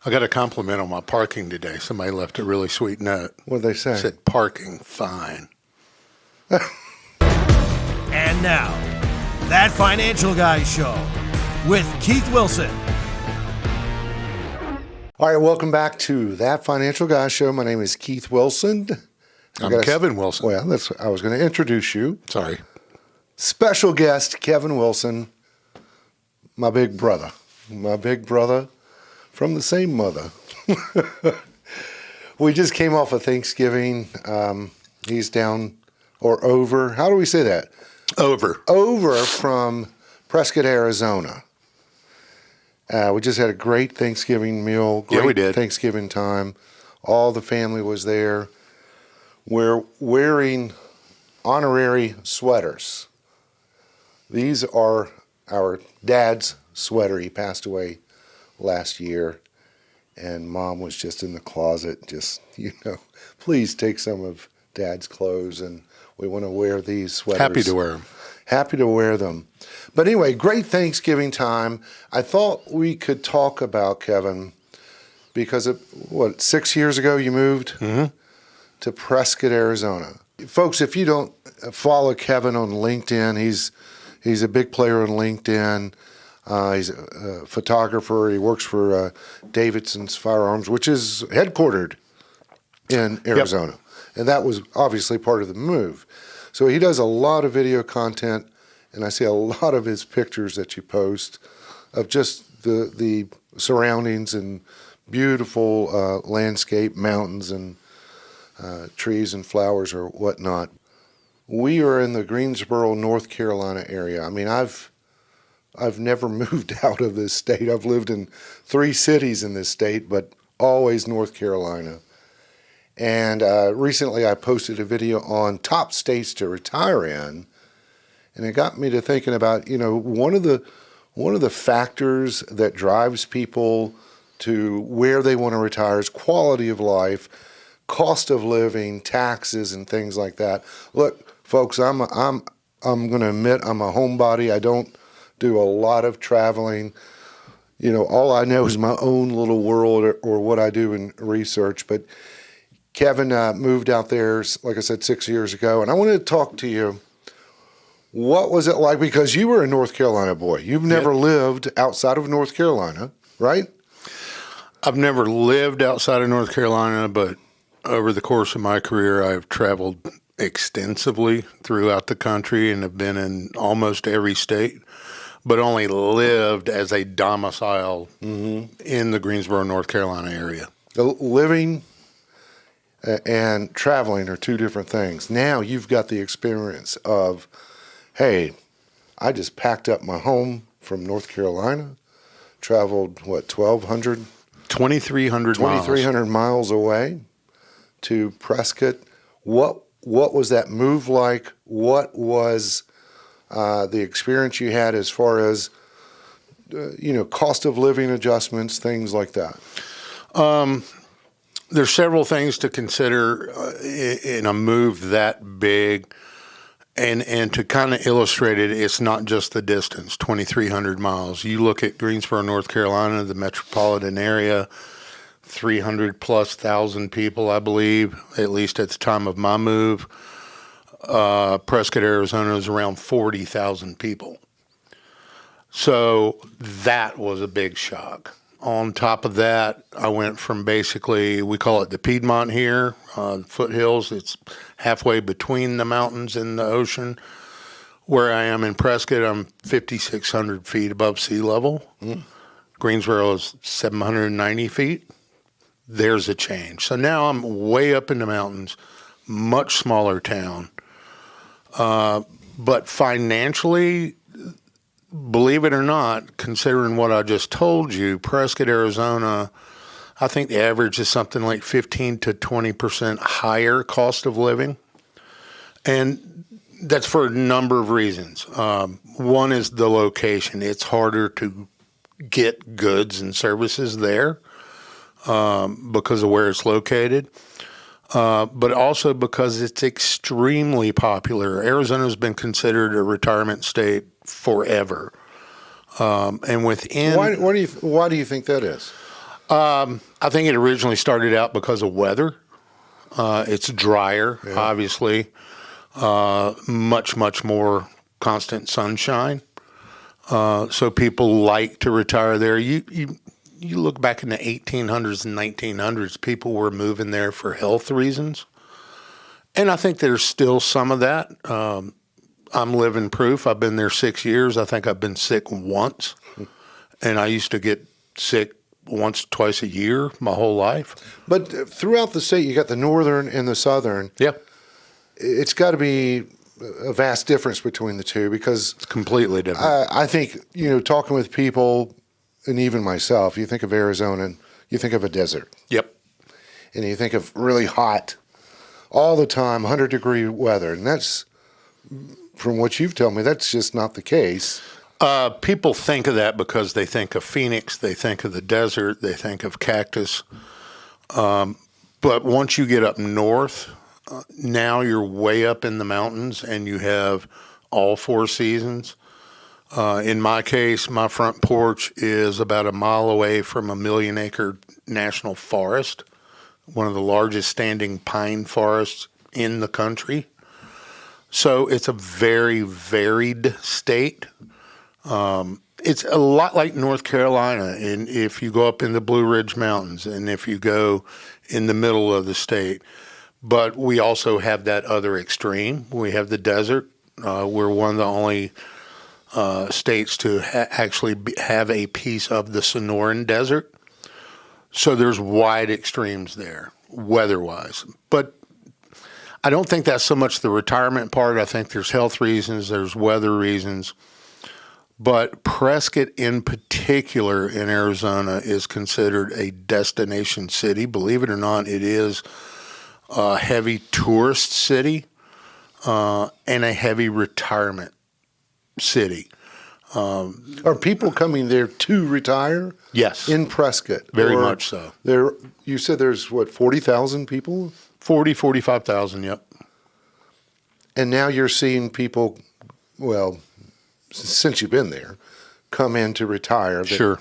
I got a compliment on my parking today. Somebody left a really sweet note. What did they say? Said parking fine. And now, That Financial Guy Show with Keith Wilson. All right, welcome back to That Financial Guy Show. My name is Keith Wilson. I'm Kevin Wilson. Well, I was going to introduce you. Sorry. Special guest, Kevin Wilson, my big brother. My big brother from the same mother. We just came off of Thanksgiving. He's down or over. How do we say that? Over. Over from Prescott, Arizona. We just had a great Thanksgiving meal. Great we did. Thanksgiving time. All the family was there. We're wearing honorary sweaters. These are our dad's sweater. He passed away last year, and Mom was just in the closet, just, please take some of Dad's clothes, and we want to wear these sweaters. Happy to wear them. Happy to wear them. But anyway, great Thanksgiving time. I thought we could talk about, Kevin, because 6 years ago you moved to Prescott, Arizona. Folks, if you don't follow Kevin on LinkedIn, he's a big player on LinkedIn. He's a photographer. He works for Davidson's Firearms, which is headquartered in Arizona. Yep. And that was obviously part of the move. So he does a lot of video content, and I see a lot of his pictures that you post of just the surroundings and beautiful landscape, mountains and trees and flowers or whatnot. We are in the Greensboro, North Carolina area. I mean, I've never moved out of this state. I've lived in 3 cities in this state, but always North Carolina. And recently I posted a video on top states to retire in, and it got me to thinking about, one of the factors that drives people to where they want to retire is quality of life, cost of living, taxes, and things like that. Look, folks, I'm going to admit I'm a homebody. I don't do a lot of traveling. All I know is my own little world or what I do in research. But Kevin moved out there, like I said, 6 years ago, and I wanted to talk to you. What was it like? Because you were a North Carolina boy. You've never lived outside of North Carolina, right? I've never lived outside of North Carolina, but over the course of my career, I've traveled extensively throughout the country and have been in almost every state, but only lived as a domicile in the Greensboro, North Carolina area. Living and traveling are 2 different things. Now you've got the experience of, hey, I just packed up my home from North Carolina, traveled, 2,300 miles away to Prescott. What was that move like? What was the experience you had as far as, cost of living adjustments, things like that? There's several things to consider in a move that big, and to kind of illustrate it, it's not just the distance, 2,300 miles. You look at Greensboro, North Carolina, the metropolitan area, 300,000+ people, I believe, at least at the time of my move. Prescott, Arizona is around 40,000 people. So that was a big shock. On top of that, I went from basically, we call it the Piedmont here, foothills. It's halfway between the mountains and the ocean. Where I am in Prescott, I'm 5,600 feet above sea level. Greensboro is 790 feet. There's a change. So now I'm way up in the mountains, much smaller town. But financially, believe it or not, considering what I just told you, Prescott, Arizona, I think the average is something like 15 to 20% higher cost of living. And that's for a number of reasons. One is the location. It's harder to get goods and services there because of where it's located. But also because it's extremely popular. Arizona's been considered a retirement state forever. And within... Why do you think that is? I think it originally started out because of weather. It's drier, obviously, much more constant sunshine. So people like to retire there. You look back in the 1800s and 1900s, people were moving there for health reasons. And I think there's still some of that. I'm living proof. I've been there 6 years. I think I've been sick once. And I used to get sick once, twice a year my whole life. But throughout the state, you got the northern and the southern. Yeah. It's got to be a vast difference between the two because It's completely different. I think, talking with people and even myself, you think of Arizona, and you think of a desert. Yep. And you think of really hot, all the time, 100-degree weather. And that's, from what you've told me, that's just not the case. People think of that because they think of Phoenix, they think of the desert, they think of cactus. But once you get up north, now you're way up in the mountains and you have all four seasons. In my case, my front porch is about a mile away from a 1-million-acre national forest, one of the largest standing pine forests in the country. So it's a very varied state. It's a lot like North Carolina, and if you go up in the Blue Ridge Mountains and if you go in the middle of the state. But we also have that other extreme. We have the desert. We're one of the only states to actually have a piece of the Sonoran Desert. So there's wide extremes there, weather-wise. But I don't think that's so much the retirement part. I think there's health reasons, there's weather reasons. But Prescott in particular in Arizona is considered a destination city. Believe it or not, it is a heavy tourist city and a heavy retirement city. Are people coming there to retire? Yes. In Prescott? Very much so. You said there's, 40,000 people? 45,000, yep. And now you're seeing people, since you've been there, come in to retire. Sure.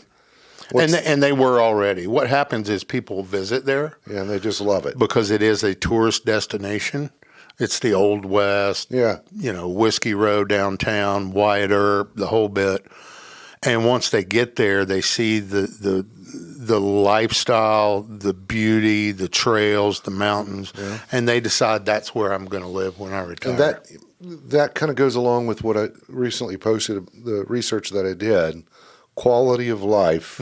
And they were already. What happens is people visit there. Yeah, and they just love it. Because it is a tourist destination. It's the Old West. Yeah. Whiskey Row downtown, Wyatt Earp, the whole bit. And once they get there, they see the lifestyle, the beauty, the trails, the mountains, and they decide that's where I'm going to live when I retire. And that kind of goes along with what I recently posted, the research that I did. Quality of life,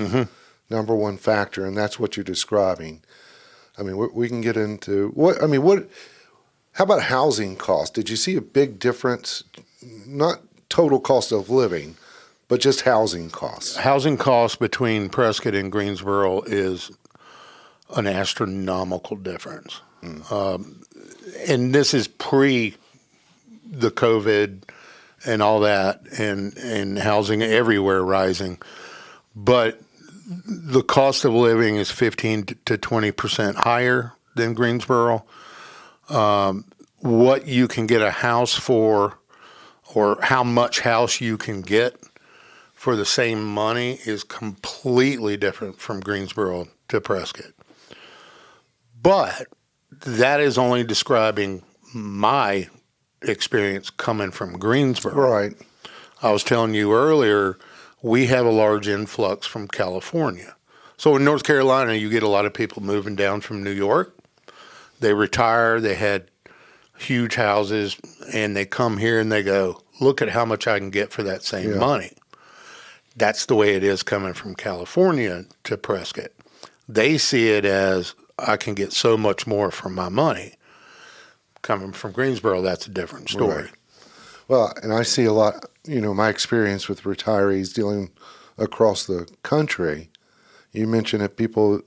number one factor, and that's what you're describing. I mean, we can get into how about housing costs? Did you see a big difference? Not total cost of living, but just housing costs. Housing costs between Prescott and Greensboro is an astronomical difference. And this is pre the COVID and all that, and housing everywhere rising. But the cost of living is 15 to 20% higher than Greensboro. What you can get a house for, or how much house you can get for the same money, is completely different from Greensboro to Prescott. But that is only describing my experience coming from Greensboro. Right. I was telling you earlier, we have a large influx from California. So in North Carolina, you get a lot of people moving down from New York. They retire, they had huge houses, and they come here and they go, look at how much I can get for that same money. That's the way it is coming from California to Prescott. They see it as, I can get so much more for my money. Coming from Greensboro, that's a different story. Right. Well, and I see a lot, my experience with retirees dealing across the country. You mentioned that people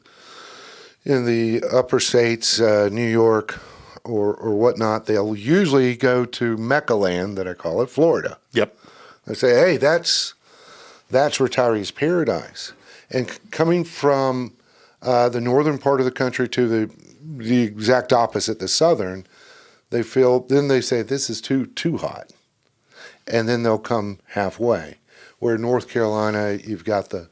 in the upper states, New York or whatnot, they'll usually go to Mecca land, that I call it, Florida. Yep. They say, hey, that's retirees' paradise. And coming from the northern part of the country to the exact opposite, the southern, they say this is too hot. And then they'll come halfway. Where in North Carolina, you've got the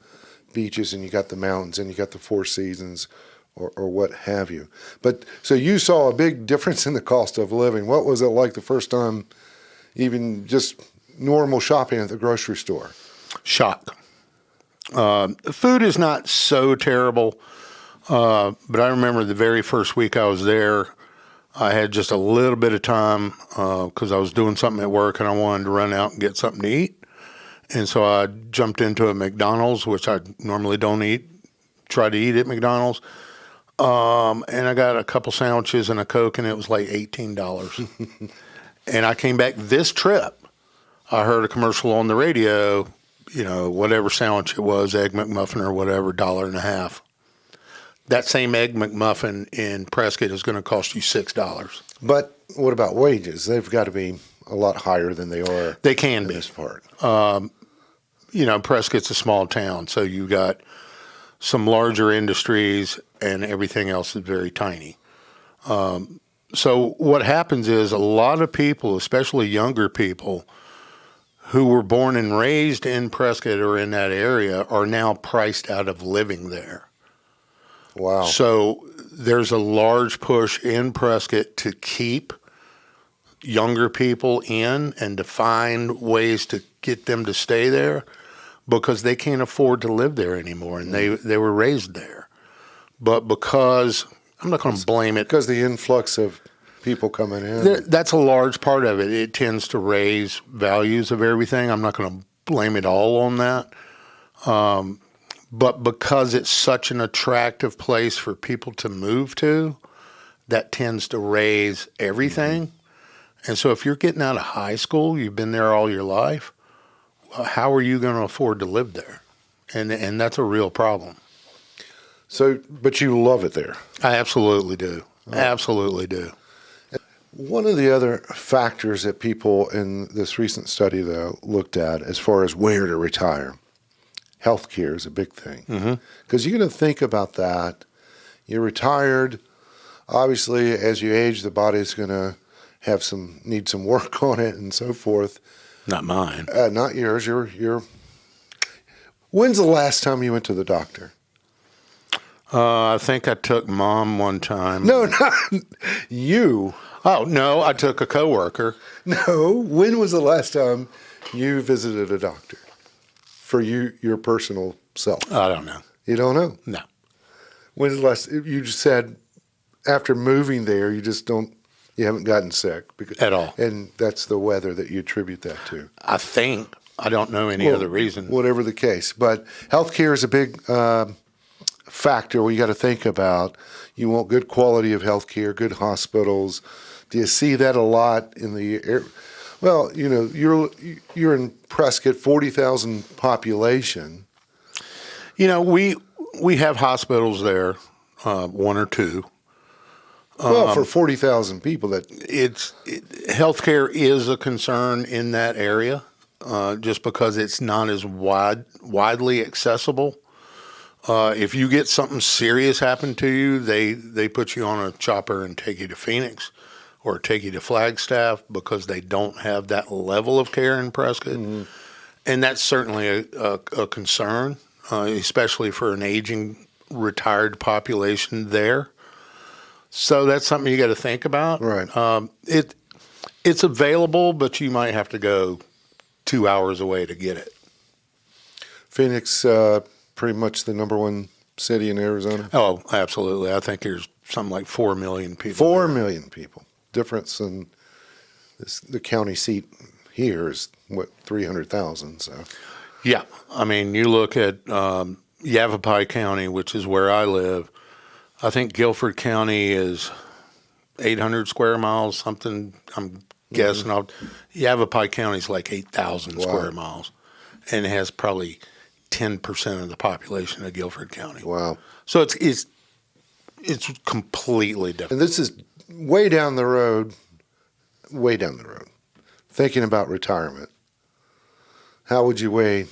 beaches and you got the mountains and you got the Four Seasons or what have you. But so you saw a big difference in the cost of living. What was it like the first time, even just normal shopping at the grocery store? Shock. Food is not so terrible, but I remember the very first week I was there, I had just a little bit of time because I was doing something at work and I wanted to run out and get something to eat. And so I jumped into a McDonald's, which I normally don't try to eat at McDonald's. And I got a couple sandwiches and a Coke, and it was like $18. And I came back this trip. I heard a commercial on the radio, whatever sandwich it was, Egg McMuffin or whatever, $1.50. That same Egg McMuffin in Prescott is going to cost you $6. But what about wages? They've got to be a lot higher than they are. They can in be. This part. Prescott's a small town, so you got some larger industries and everything else is very tiny. So what happens is a lot of people, especially younger people, who were born and raised in Prescott or in that area are now priced out of living there. Wow. So there's a large push in Prescott to keep younger people in and to find ways to get them to stay there because they can't afford to live there anymore, and they were raised there. But because, I'm not going to blame it. Because the influx of people coming in. That's a large part of it. It tends to raise values of everything. I'm not going to blame it all on that. But because it's such an attractive place for people to move to, that tends to raise everything. Mm-hmm. And so if you're getting out of high school, you've been there all your life, how are you going to afford to live there? And that's a real problem. So, but you love it there. I absolutely do. Absolutely do. One of the other factors that people in this recent study, though, looked at as far as where to retire, healthcare is a big thing. Because you're going to think about that. You're retired. Obviously, as you age, the body's going to need some work on it and so forth. Not mine. Not yours. You're. When's the last time you went to the doctor? I think I took Mom one time. No, not you. Oh, no, I took a coworker. No, when was the last time you visited a doctor for your personal self? I don't know. You don't know? No. When's the last? You just said after moving there, you haven't gotten sick at all, and that's the weather that you attribute that to. I think. I don't know any other reason. Whatever the case, but healthcare is a big factor we got to think about. You want good quality of healthcare, good hospitals. Do you see that a lot in the air? Well, you're in Prescott, 40,000 population. We have hospitals there, one or two. Well, for 40,000 people, healthcare is a concern in that area, just because it's not as widely accessible. If you get something serious happen to you, they put you on a chopper and take you to Phoenix or take you to Flagstaff because they don't have that level of care in Prescott. Mm-hmm. And that's certainly a concern, especially for an aging retired population there. So that's something you got to think about. Right. It's available, but you might have to go 2 hours away to get it. Phoenix, pretty much the number one city in Arizona? Oh, absolutely. I think there's something like 4 million people. 4 million people. Difference in the county seat here is, 300,000. So. Yeah. I mean, you look at Yavapai County, which is where I live. I think Guilford County is 800 square miles, something I'm guessing. Yavapai County is like 8,000 square miles, and it has probably 10% of the population of Guilford County. Wow. So it's completely different. And this is way down the road, thinking about retirement. How would you weigh,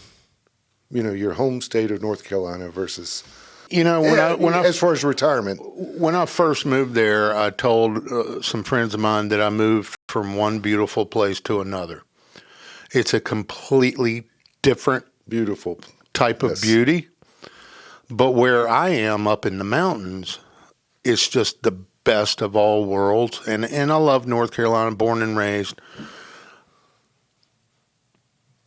your home state of North Carolina versus... as far as retirement. When I first moved there, I told some friends of mine that I moved from one beautiful place to another. It's a completely different beautiful type of beauty. But where I am up in the mountains, it's just the best of all worlds. And I love North Carolina, born and raised.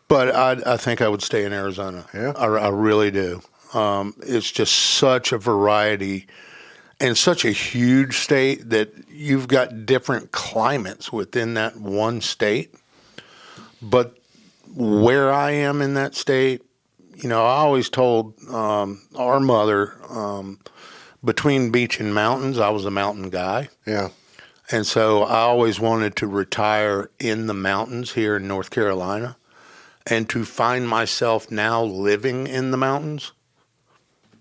But I think I would stay in Arizona. Yeah. I really do. It's just such a variety and such a huge state that you've got different climates within that one state. But where I am in that state, I always told our mother, between beach and mountains, I was a mountain guy. Yeah. And so I always wanted to retire in the mountains here in North Carolina. And to find myself now living in the mountains,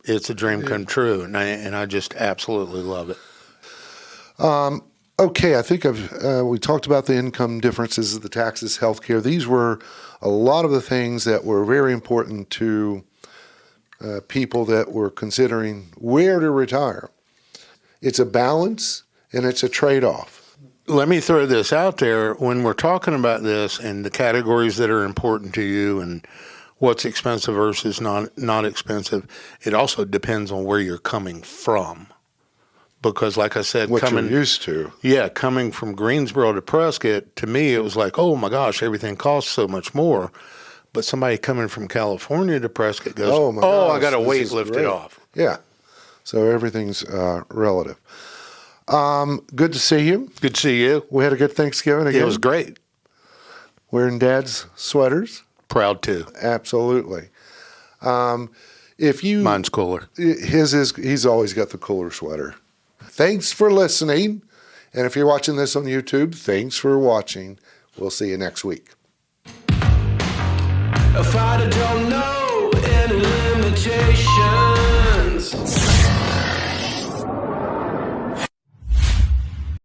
it's a dream come true. And I just absolutely love it. Okay, I think we talked about the income differences, the taxes, healthcare. These were a lot of the things that were very important to people that were considering where to retire. It's a balance and it's a trade-off. Let me throw this out there. When we're talking about this and the categories that are important to you and what's expensive versus not expensive, it also depends on where you're coming from. Because like I said, What you're used to. Yeah, coming from Greensboro to Prescott, to me it was like, oh my gosh, everything costs so much more. But somebody coming from California to Prescott goes, oh my gosh, I got a weight is lifted great. off. Yeah, so everything's relative. Good to see you. Good to see you. We had a good Thanksgiving again. It was great. Wearing Dad's sweaters. Proud to. Absolutely. If you, mine's cooler. He's always got the cooler sweater. Thanks for listening. And if you're watching this on YouTube, thanks for watching. We'll see you next week. If I don't know